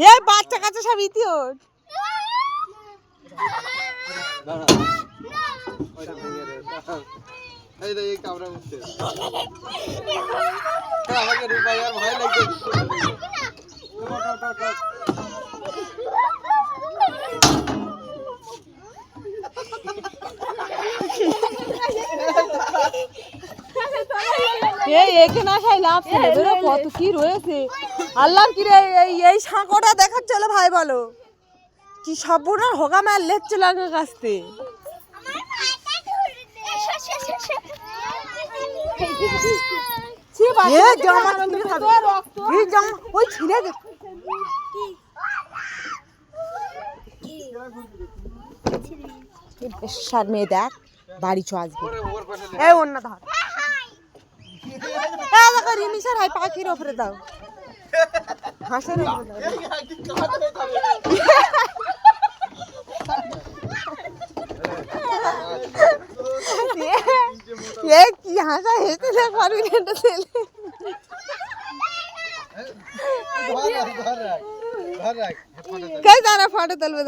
এই বাচ্চা কাচ্চা সব ইতিওর এখানে আসাই লাভ কত কি রয়েছে আল্লাহর কি রে এই সাঁকোটা দেখার চলো ভাই বলো কি সবুর হোগা মার লেচ্ছে লাগে কাছতে মেয়ে দেখ বাড়ি চ আসবে এই অন্য ধর রিমিশার হাই পাখির ওপরে দাও হাসের কি হাসা হেসে না পারবি না এটা ছেলে কে জানা ফটো তুলবে